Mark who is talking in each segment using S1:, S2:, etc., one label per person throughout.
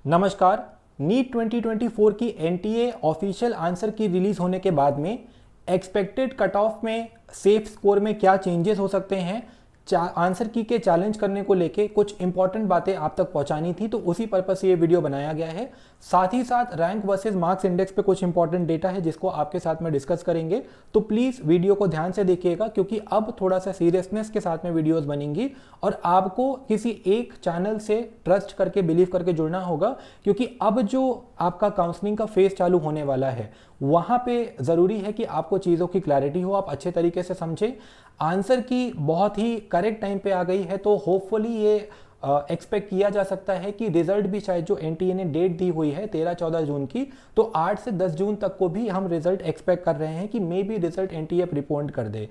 S1: नमस्कार। नीट 2024 की NTA official answer की रिलीज होने के बाद में एक्सपेक्टेड कट ऑफ में सेफ स्कोर में क्या चेंजेस हो सकते हैं, आंसर की के चैलेंज करने को लेके कुछ इंपॉर्टेंट बातें आप तक पहुंचानी थी, तो उसी पर्पस से ये वीडियो बनाया गया है। साथ ही साथ रैंक वर्सेस मार्क्स इंडेक्स पे कुछ इंपॉर्टेंट डेटा है जिसको आपके साथ में डिस्कस करेंगे। तो प्लीज वीडियो को ध्यान से देखिएगा क्योंकि अब थोड़ा सा सीरियसनेस के साथ में वीडियोस बनेंगी और आपको किसी एक चैनल से ट्रस्ट करके बिलीव करके जुड़ना होगा, क्योंकि अब जो आपका काउंसलिंग का फेज चालू होने वाला है वहां पे जरूरी है कि आपको चीजों की क्लैरिटी हो, आप अच्छे तरीके से समझें। आंसर की बहुत ही करेक्ट टाइम पे आ गई है, तो होपफुली ये एक्सपेक्ट किया जा सकता है कि रिजल्ट भी शायद जो एनटीए ने डेट दी हुई है 13-14 जून की, तो 8 से 10 जून तक को भी हम रिजल्ट एक्सपेक्ट कर रहे हैं कि may be result NTA report कर दे।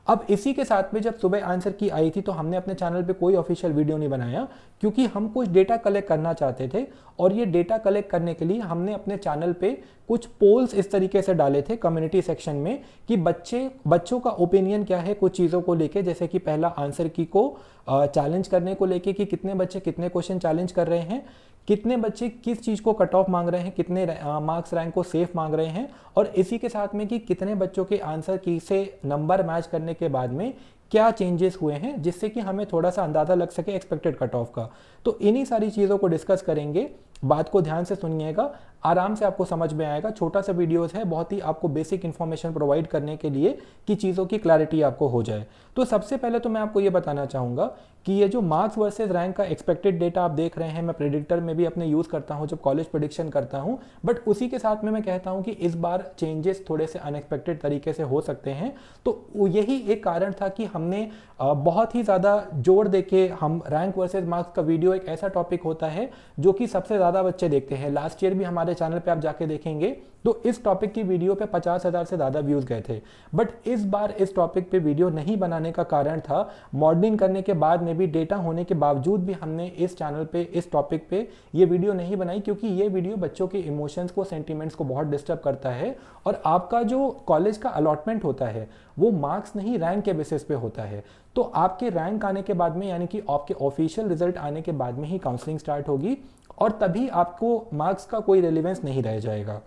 S1: अब इसी के साथ में जब सुबह आंसर की आई थी तो हमने अपने चैनल पे कोई ऑफिशियल वीडियो नहीं बनाया क्योंकि हम कुछ डेटा कलेक्ट करना चाहते थे, और ये डेटा कलेक्ट करने के लिए हमने अपने चैनल पे कुछ पोल्स इस तरीके से डाले थे कम्युनिटी सेक्शन में कि बच्चों का ओपिनियन क्या है कुछ चीज़ों को लेके, जैसे कि पहला आंसर की को चैलेंज करने को लेके कि कितने बच्चे कितने क्वेश्चन चैलेंज कर रहे हैं, कितने बच्चे किस चीज़ को कट ऑफ मांग रहे हैं, कितने मार्क्स रैंक को सेफ मांग रहे हैं, और इसी के साथ में कि कितने बच्चों के आंसर की से नंबर मैच करने के बाद में क्या चेंजेस हुए हैं, जिससे कि हमें थोड़ा सा अंदाजा लग सके एक्सपेक्टेड कट ऑफ का। तो इन्हीं सारी चीज़ों को डिस्कस करेंगे। बात को ध्यान से सुनिएगा, आराम से आपको समझ में आएगा। छोटा सा वीडियोस है, बहुत ही आपको बेसिक इन्फॉर्मेशन प्रोवाइड करने के लिए कि चीज़ों की क्लैरिटी आपको हो जाए। तो सबसे पहले तो मैं आपको ये बताना चाहूँगा कि ये जो मार्क्स वर्सेस रैंक का एक्सपेक्टेड डेटा आप देख रहे हैं, मैं प्रेडिक्टर में भी अपने यूज़ करता हूँ जब कॉलेज प्रेडिक्शन करता हूँ, बट उसी के साथ में मैं कहता हूँ कि इस बार चेंजेस थोड़े से अनएक्सपेक्टेड तरीके से हो सकते हैं। तो यही एक कारण था कि हमने बहुत ही ज़्यादा जोर देके हम रैंक वर्सेस मार्क्स का वीडियो, एक ऐसा टॉपिक होता है जो कि सबसे ज़्यादा बच्चे देखते हैं। लास्ट ईयर भी हमारे चैनल पे आप जाके देखेंगे तो इस टॉपिक की वीडियो पे 50,000 से ज़्यादा व्यूज़ गए थे, बट इस बार इस टॉपिक पे वीडियो नहीं बनाने का कारण था मॉडलिंग करने के बाद में भी, डेटा होने के बावजूद भी हमने इस चैनल पे इस टॉपिक पे ये वीडियो नहीं बनाई, क्योंकि ये वीडियो बच्चों के इमोशंस को, सेंटिमेंट्स को बहुत डिस्टर्ब करता है। और आपका जो कॉलेज का अलॉटमेंट होता है वो मार्क्स नहीं रैंक के बेसिस पे होता है। तो आपके रैंक आने के बाद में, यानी कि आपके ऑफिशियल रिजल्ट आने के बाद में ही काउंसलिंग स्टार्ट होगी, और तभी आपको मार्क्स का कोई रेलिवेंस नहीं रह जाएगा।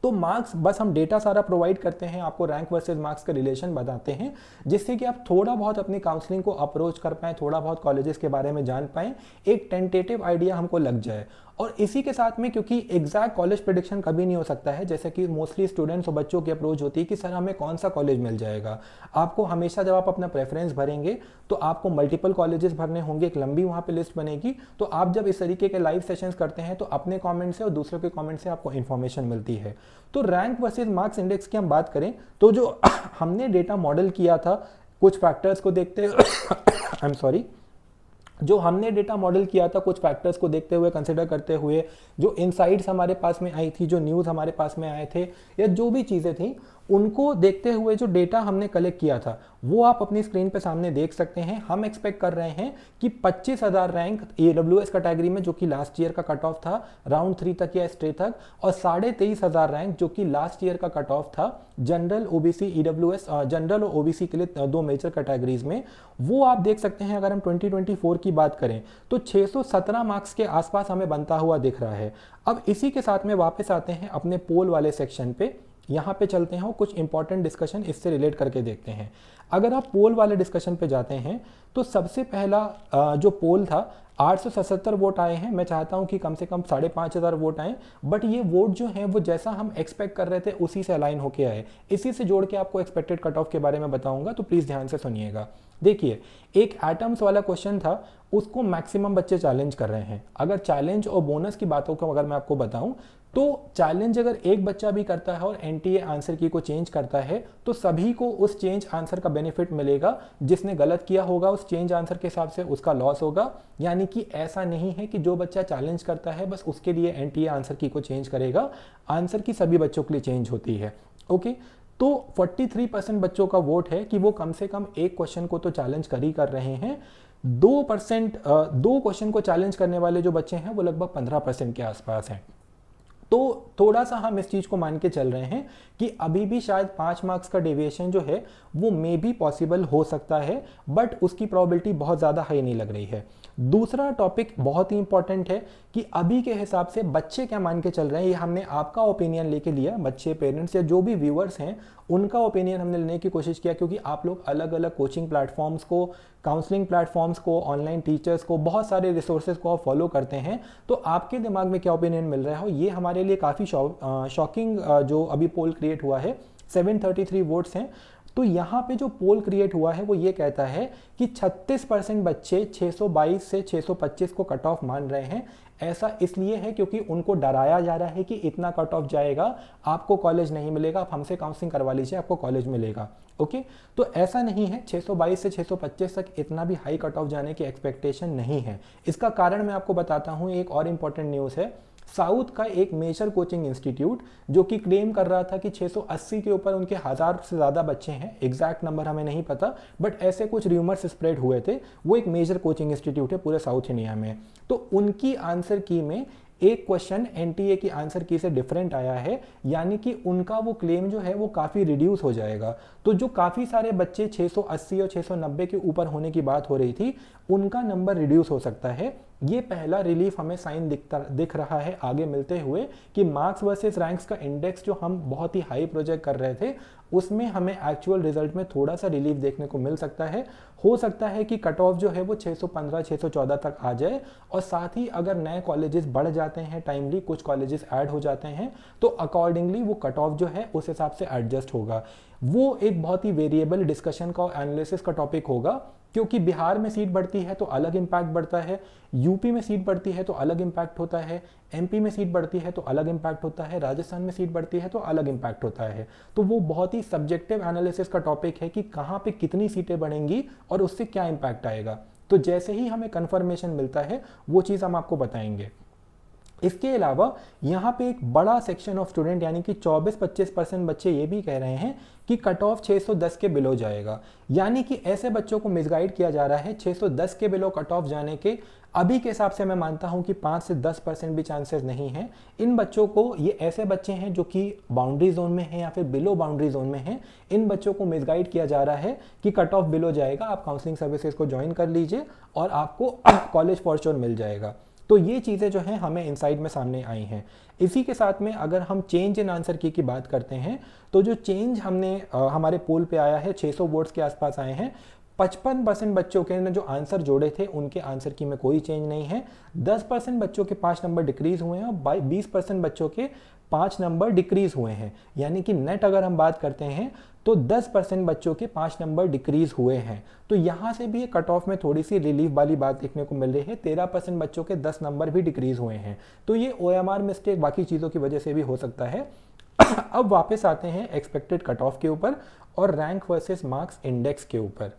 S1: तो मार्क्स बस हम डेटा सारा प्रोवाइड करते हैं, आपको रैंक वर्सेस मार्क्स का रिलेशन बताते हैं, जिससे कि आप थोड़ा बहुत अपनी काउंसलिंग को अप्रोच कर पाएँ, थोड़ा बहुत कॉलेजेस के बारे में जान पाएँ, एक टेंटेटिव आइडिया हमको लग जाए। और इसी के साथ में, क्योंकि एग्जैक्ट कॉलेज प्रेडिक्शन कभी नहीं हो सकता है, जैसे कि मोस्टली स्टूडेंट्स और बच्चों की अप्रोच होती है कि सर हमें कौन सा कॉलेज मिल जाएगा। आपको हमेशा जब आप अपना प्रेफरेंस भरेंगे तो आपको मल्टीपल कॉलेजेस भरने होंगे, एक लंबी वहाँ पे लिस्ट बनेगी। तो आप जब इस तरीके के लाइव सेशंस करते हैं तो अपने कॉमेंट से और दूसरों के कॉमेंट से आपको इन्फॉर्मेशन मिलती है। तो रैंक वर्सेज मार्क्स इंडेक्स की हम बात करें तो जो हमने डेटा मॉडल किया था कुछ फैक्टर्स को देखते आई एम सॉरी जो हमने डेटा मॉडल किया था कुछ फैक्टर्स को देखते हुए, कंसिडर करते हुए, जो इनसाइट्स हमारे पास में आई थी, जो न्यूज़ हमारे पास में आए थे, या जो भी चीज़ें थी उनको देखते हुए जो डेटा हमने कलेक्ट किया था वो आप अपनी स्क्रीन पे सामने देख सकते हैं। हम एक्सपेक्ट कर रहे हैं कि 25,000 रैंक AWS कैटेगरी में, जो कि लास्ट ईयर का कट ऑफ था राउंड 3 तक या स्टे तक, और 23,500 रैंक जो कि लास्ट ईयर का कट ऑफ था जनरल, OBC, EWS, जनरल और OBC के लिए दो मेजर कैटेगरीज में, वो आप देख सकते हैं। अगर हम 2024 की बात करें तो 617 मार्क्स के आसपास हमें बनता हुआ दिख रहा है। अब इसी के साथ में वापस आते हैं अपने पोल वाले सेक्शन पे, यहाँ पे चलते हैं और कुछ इंपॉर्टेंट डिस्कशन इससे रिलेट करके देखते हैं। अगर आप पोल वाले डिस्कशन पे जाते हैं तो सबसे पहला जो पोल था 877 वोट आए हैं। मैं चाहता हूं कि कम से कम 5,500 वोट आए, बट ये वोट जो हैं वो जैसा हम एक्सपेक्ट कर रहे थे उसी से अलाइन होके आए। इसी से जोड़ के आपको एक्सपेक्टेड कट ऑफ के बारे में बताऊंगा, तो प्लीज़ ध्यान से सुनिएगा। देखिए, एक एटम्स वाला क्वेश्चन था, उसको मैक्सिमम बच्चे चैलेंज कर रहे हैं। अगर चैलेंज और बोनस की बातों को अगर मैं आपको बताऊं तो चैलेंज अगर एक बच्चा भी करता है और एनटीए आंसर की को चेंज करता है तो सभी को उस चेंज आंसर का बेनिफिट मिलेगा। जिसने गलत किया होगा उस चेंज आंसर के हिसाब से उसका लॉस होगा। यानी कि ऐसा नहीं है कि जो बच्चा चैलेंज करता है बस उसके लिए एनटीए आंसर की को चेंज करेगा, आंसर की सभी बच्चों के लिए चेंज होती है। ओके, तो 43% बच्चों का वोट है कि वो कम से कम एक क्वेश्चन को तो चैलेंज कर ही कर रहे हैं। 2% दो क्वेश्चन को चैलेंज करने वाले जो बच्चे हैं वो लगभग 15% के आसपास हैं। तो थोड़ा सा हम इस चीज़ को मान के चल रहे हैं कि अभी भी शायद 5 मार्क्स का डेविएशन जो है वो मे भी पॉसिबल हो सकता है, बट उसकी प्रोबेबिलिटी बहुत ज़्यादा हाई नहीं लग रही है। दूसरा टॉपिक बहुत ही इंपॉर्टेंट है कि अभी के हिसाब से बच्चे क्या मान के चल रहे हैं, ये हमने आपका ओपिनियन लेके लिया, बच्चे, पेरेंट्स या जो भी व्यूअर्स हैं उनका ओपिनियन हमने लेने की कोशिश किया, क्योंकि आप लोग अलग अलग कोचिंग प्लेटफॉर्म्स को, काउंसलिंग प्लेटफॉर्म्स को, ऑनलाइन टीचर्स को, बहुत सारे रिसोर्सेज को आप फॉलो करते हैं, तो आपके दिमाग में क्या ओपिनियन मिल रहा हो ये हमारे लिए काफ़ी शॉकिंग जो अभी पोल क्रिएट हुआ है, 733 वोट्स हैं। तो यहाँ पे जो पोल क्रिएट हुआ है वो ये कहता है कि 36% बच्चे 622 से 625 को कट ऑफ मान रहे हैं। ऐसा इसलिए है क्योंकि उनको डराया जा रहा है कि इतना कट ऑफ जाएगा आपको कॉलेज नहीं मिलेगा, आप हमसे काउंसलिंग करवा लीजिए आपको कॉलेज मिलेगा। ओके, तो ऐसा नहीं है, 622 से 625 तक इतना भी हाई कट ऑफ जाने की एक्सपेक्टेशन नहीं है। इसका कारण मैं आपको बताता हूँ, एक और इम्पॉर्टेंट न्यूज़ है। साउथ का एक मेजर कोचिंग इंस्टीट्यूट जो कि क्लेम कर रहा था कि 680 के ऊपर उनके 1000 से ज़्यादा बच्चे हैं, एग्जैक्ट नंबर हमें नहीं पता, बट ऐसे कुछ र्यूमर्स स्प्रेड हुए थे। वो एक मेजर कोचिंग इंस्टीट्यूट है पूरे साउथ इंडिया में। तो उनकी आंसर की में एक क्वेश्चन एनटीए की आंसर की से डिफरेंट आया है, यानी कि उनका वो क्लेम जो है वो काफ़ी रिड्यूस हो जाएगा। तो जो काफ़ी सारे बच्चे 680 और 690 के ऊपर होने की बात हो रही थी, उनका नंबर रिड्यूस हो सकता है। ये पहला रिलीफ हमें साइन दिख रहा है आगे मिलते हुए कि मार्क्स वर्सेस रैंक्स का इंडेक्स जो हम बहुत ही हाई प्रोजेक्ट कर रहे थे उसमें हमें एक्चुअल रिजल्ट में थोड़ा सा रिलीफ देखने को मिल सकता है। हो सकता है कि कट ऑफ जो है वो 615 614 तक आ जाए, और साथ ही अगर नए कॉलेजेस बढ़ जाते हैं टाइमली, कुछ कॉलेजेस ऐड हो जाते हैं, तो अकॉर्डिंगली वो कट ऑफ जो है उस हिसाब से एडजस्ट होगा। वो एक बहुत ही वेरिएबल डिस्कशन का, एनालिसिस का टॉपिक होगा, क्योंकि बिहार में सीट बढ़ती है तो अलग इम्पैक्ट बढ़ता है, यूपी में सीट बढ़ती है तो अलग इम्पैक्ट होता है, एमपी में सीट बढ़ती है तो अलग इम्पैक्ट होता है, राजस्थान में सीट बढ़ती है तो अलग इम्पैक्ट होता है। तो वो बहुत ही सब्जेक्टिव एनालिसिस का टॉपिक है कि कहाँ पे कितनी सीटें बढ़ेंगी और उससे क्या इम्पैक्ट आएगा। तो जैसे ही हमें कंफर्मेशन मिलता है वो चीज़ हम आपको बताएंगे। इसके अलावा यहाँ पे एक बड़ा सेक्शन ऑफ स्टूडेंट यानी कि 24-25% बच्चे ये भी कह रहे हैं कि कट ऑफ 610 के बिलो जाएगा, यानी कि ऐसे बच्चों को मिसगाइड किया जा रहा है। 610 के बिलो कट ऑफ जाने के अभी के हिसाब से मैं मानता हूँ कि 5 से 10% भी चांसेस नहीं हैं। इन बच्चों को, ये ऐसे बच्चे हैं जो कि बाउंड्री जोन में हैं या फिर बिलो बाउंड्री जोन में हैं, इन बच्चों को मिसगाइड किया जा रहा है कि कट ऑफ बिलो जाएगा, आप काउंसलिंग सर्विसेज को ज्वाइन कर लीजिए और आपको कॉलेज फॉर श्योर मिल जाएगा। तो ये चीज़ें जो हैं हमें इनसाइड में सामने आई हैं। इसी के साथ में अगर हम चेंज इन आंसर की बात करते हैं, तो जो चेंज हमने हमारे पोल पे आया है 600 वोट्स के आसपास आए हैं। 55% बच्चों के ने जो आंसर जोड़े थे उनके आंसर की में कोई चेंज नहीं है। 10% बच्चों के 5 नंबर डिक्रीज हुए हैं और 20% बच्चों के 5 नंबर डिक्रीज हुए हैं, यानी कि नेट अगर हम बात करते हैं तो 10% बच्चों के 5 नंबर डिक्रीज हुए हैं। तो यहाँ से भी कट ऑफ में थोड़ी सी रिलीफ वाली बात देखने को मिल रही है। 13% बच्चों के 10 नंबर भी डिक्रीज हुए हैं। तो ये OMR मिस्टेक बाकी चीज़ों की वजह से भी हो सकता है। अब वापस आते हैं एक्सपेक्टेड कट ऑफ के ऊपर और रैंक वर्सेस मार्क्स इंडेक्स के ऊपर।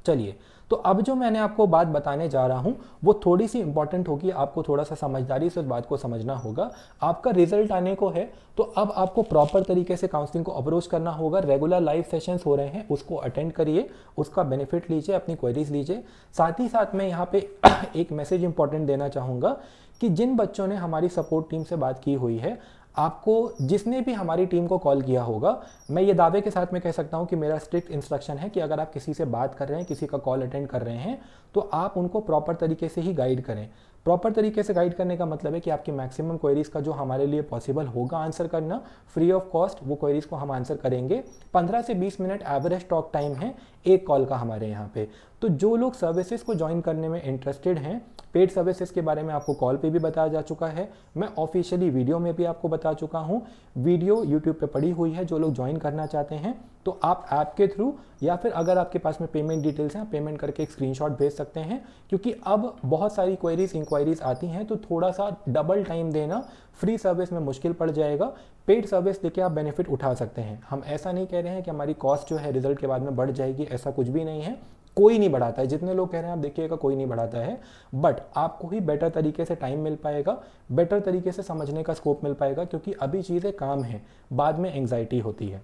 S1: चलिए, तो अब जो मैंने आपको बात बताने जा रहा हूं वो थोड़ी सी इंपॉर्टेंट होगी, आपको थोड़ा सा समझदारी से उस बात को समझना होगा। आपका रिजल्ट आने को है तो अब आपको प्रॉपर तरीके से काउंसलिंग को अप्रोच करना होगा। रेगुलर लाइव सेशंस हो रहे हैं, उसको अटेंड करिए, उसका बेनिफिट लीजिए, अपनी क्वेरीज लीजिए। साथ ही साथ मैं यहाँ पे एक मैसेज इंपॉर्टेंट देना चाहूँगा कि जिन बच्चों ने हमारी सपोर्ट टीम से बात की हुई है, आपको जिसने भी हमारी टीम को कॉल किया होगा, मैं ये दावे के साथ में कह सकता हूँ कि मेरा स्ट्रिक्ट इंस्ट्रक्शन है कि अगर आप किसी से बात कर रहे हैं, किसी का कॉल अटेंड कर रहे हैं, तो आप उनको प्रॉपर तरीके से ही गाइड करें। प्रॉपर तरीके से गाइड करने का मतलब है कि आपकी मैक्सिमम क्वेरीज का जो हमारे लिए पॉसिबल होगा आंसर करना, फ्री ऑफ कॉस्ट वो क्वेरीज को हम आंसर करेंगे। 15 से 20 मिनट एवरेज टॉक टाइम है एक कॉल का हमारे यहाँ पे। तो जो लोग सर्विसेज को ज्वाइन करने में इंटरेस्टेड हैं, पेड सर्विसेज के बारे में आपको कॉल पे भी बताया जा चुका है, मैं ऑफिशियली वीडियो में भी आपको बता चुका हूँ, वीडियो यूट्यूब पे पड़ी हुई है। जो लोग ज्वाइन करना चाहते हैं तो आप ऐप के थ्रू या फिर अगर आपके पास में पेमेंट डिटेल्स हैं, पेमेंट करके एक स्क्रीनशॉट भेज सकते हैं, क्योंकि अब बहुत सारी क्वेरीज इंक्वायरीज आती हैं तो थोड़ा सा डबल टाइम देना फ्री सर्विस में मुश्किल पड़ जाएगा। पेड सर्विस लेके आप बेनिफिट उठा सकते हैं। हम ऐसा नहीं कह रहे हैं कि हमारी कॉस्ट जो है रिजल्ट के बाद में बढ़ जाएगी, ऐसा कुछ भी नहीं है। कोई नहीं बढ़ाता है, जितने लोग कह रहे हैं आप देखिएगा कोई नहीं बढ़ाता है, बट आपको ही बेटर तरीके से टाइम मिल पाएगा, बेटर तरीके से समझने का स्कोप मिल पाएगा, क्योंकि अभी चीज़ें काम हैं, बाद में एंग्जाइटी होती है।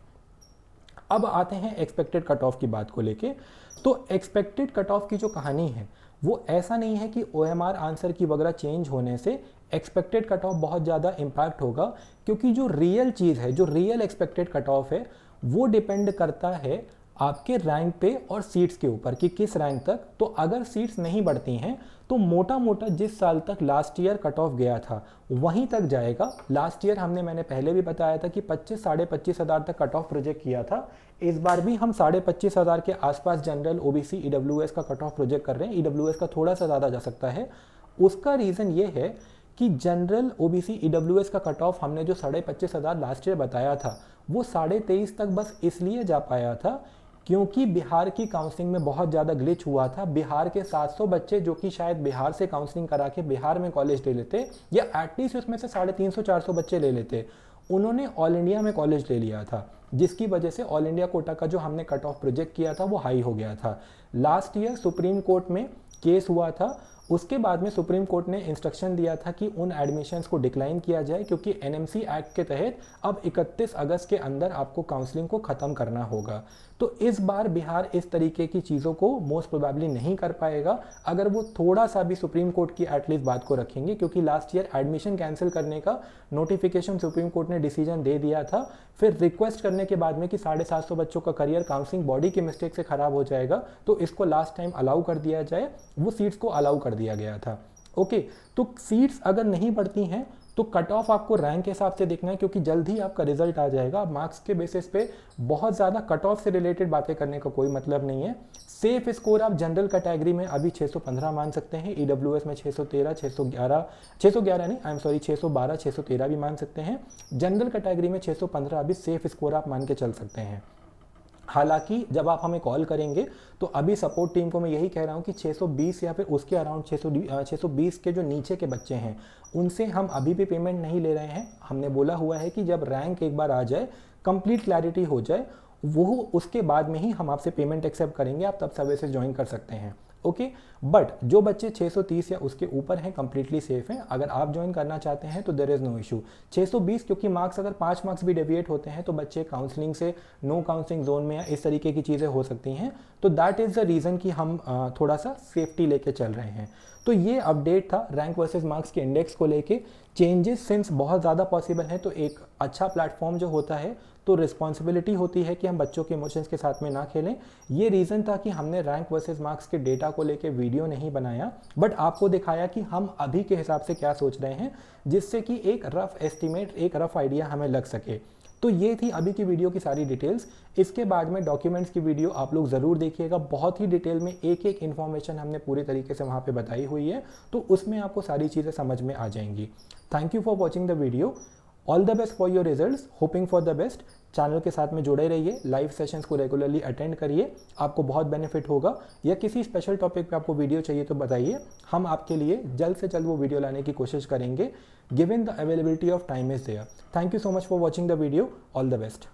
S1: अब आते हैं एक्सपेक्टेड कट ऑफ की बात को लेके। तो एक्सपेक्टेड कट ऑफ की जो कहानी है वो ऐसा नहीं है कि OMR आंसर की वगैरह चेंज होने से एक्सपेक्टेड कट ऑफ बहुत ज़्यादा इम्पैक्ट होगा, क्योंकि जो रियल चीज़ है, जो रियल एक्सपेक्टेड कट ऑफ है, वो डिपेंड करता है आपके रैंक पे और सीट्स के ऊपर कि किस रैंक तक। तो अगर सीट्स नहीं बढ़ती हैं तो मोटा मोटा जिस साल तक लास्ट ईयर कट ऑफ गया था वहीं तक जाएगा। लास्ट ईयर मैंने पहले भी बताया था कि 25 साढ़े 25 हज़ार तक कट ऑफ प्रोजेक्ट किया था। इस बार भी हम 25,500 हज़ार के आसपास जनरल OBC EWS का कट ऑफ प्रोजेक्ट कर रहे हैं। EWS का थोड़ा सा ज़्यादा जा सकता है। उसका रीज़न ये है कि जनरल OBC EWS का कट ऑफ हमने जो 25,500 हज़ार लास्ट ईयर बताया था वो 23,500 तक बस इसलिए जा पाया था क्योंकि बिहार की काउंसलिंग में बहुत ज़्यादा ग्लिच हुआ था। बिहार के 700 बच्चे जो कि शायद बिहार से काउंसलिंग करा के बिहार में कॉलेज ले लेते, या एटलीस्ट उसमें से 350-400 बच्चे ले लेते, उन्होंने ऑल इंडिया में कॉलेज ले लिया था, जिसकी वजह से ऑल इंडिया कोटा का जो हमने कट ऑफ प्रोजेक्ट किया था वो हाई हो गया था। लास्ट ईयर सुप्रीम कोर्ट में केस हुआ था, उसके बाद में सुप्रीम कोर्ट ने इंस्ट्रक्शन दिया था कि उन एडमिशन्स को डिक्लाइन किया जाए, क्योंकि NMC एक्ट के तहत अब 31 अगस्त के अंदर आपको काउंसलिंग को ख़त्म करना होगा। तो इस बार बिहार इस तरीके की चीज़ों को मोस्ट प्रोबेबली नहीं कर पाएगा अगर वो थोड़ा सा भी सुप्रीम कोर्ट की एटलीस्ट बात को रखेंगे, क्योंकि लास्ट ईयर एडमिशन कैंसिल करने का नोटिफिकेशन सुप्रीम कोर्ट ने डिसीजन दे दिया था, फिर रिक्वेस्ट करने के बाद में कि 750 बच्चों का करियर काउंसलिंग बॉडी की मिस्टेक से ख़राब हो जाएगा, तो इसको लास्ट टाइम अलाउ कर दिया जाए, वो सीट्स को अलाउ कर दिया गया था। ओके, तो सीट्स अगर नहीं बढ़ती हैं तो कट ऑफ आपको रैंक के हिसाब से देखना है, क्योंकि जल्द ही आपका रिजल्ट आ जाएगा। मार्क्स के बेसिस पे बहुत ज़्यादा कट ऑफ से रिलेटेड बातें करने का कोई मतलब नहीं है। सेफ स्कोर आप जनरल कैटेगरी में अभी 615 मान सकते हैं, EWS में 613, 611 नहीं, आई एम सॉरी 612, 613 भी मान सकते हैं। जनरल कैटेगरी में 615 अभी सेफ स्कोर आप मान के चल सकते हैं। हालांकि जब आप हमें कॉल करेंगे तो अभी सपोर्ट टीम को मैं यही कह रहा हूं कि 620 या फिर उसके अराउंड 620 के जो नीचे के बच्चे हैं उनसे हम अभी भी पेमेंट नहीं ले रहे हैं। हमने बोला हुआ है कि जब रैंक एक बार आ जाए, कंप्लीट क्लैरिटी हो जाए, वो उसके बाद में ही हम आपसे पेमेंट एक्सेप्ट करेंगे, आप तब सर्विसेज ज्वाइन कर सकते हैं। ओके, बट जो बच्चे 630 या उसके ऊपर हैं कंप्लीटली सेफ हैं। अगर आप ज्वाइन करना चाहते हैं तो देयर इज़ नो इशू। 620 क्योंकि मार्क्स अगर 5 मार्क्स भी डेविएट होते हैं तो बच्चे काउंसलिंग से नो काउंसलिंग जोन में या इस तरीके की चीज़ें हो सकती हैं, तो दैट इज़ द रीज़न कि हम थोड़ा सा सेफ्टी लेके चल रहे हैं। तो ये अपडेट था रैंक वर्सेस मार्क्स के इंडेक्स को लेके। चेंजेस सिंस बहुत ज़्यादा पॉसिबल है, तो एक अच्छा प्लेटफॉर्म जो होता है तो रिस्पॉन्सिबिलिटी होती है कि हम बच्चों के इमोशंस के साथ में ना खेलें। ये रीज़न था कि हमने रैंक वर्सेस मार्क्स के डेटा को लेके वीडियो नहीं बनाया, बट आपको दिखाया कि हम अभी के हिसाब से क्या सोच रहे हैं, जिससे कि एक रफ एस्टिमेट, एक रफ आइडिया हमें लग सके। तो ये थी अभी की वीडियो की सारी डिटेल्स। इसके बाद में डॉक्यूमेंट्स की वीडियो आप लोग ज़रूर देखिएगा, बहुत ही डिटेल में एक एक इन्फॉर्मेशन हमने पूरी तरीके से वहाँ पे बताई हुई है, तो उसमें आपको सारी चीज़ें समझ में आ जाएंगी। Thank you for watching the video. All the best for your results, hoping for the best. Channel के साथ में जुड़े रहिए, लाइव सेशंस को रेगुलरली अटेंड करिए, आपको बहुत बेनिफिट होगा। या किसी स्पेशल टॉपिक पे आपको वीडियो चाहिए तो बताइए, हम आपके लिए जल्द से जल्द वो वीडियो लाने की कोशिश करेंगे, given the availability of time is there. Thank you so much for watching the video. All the best.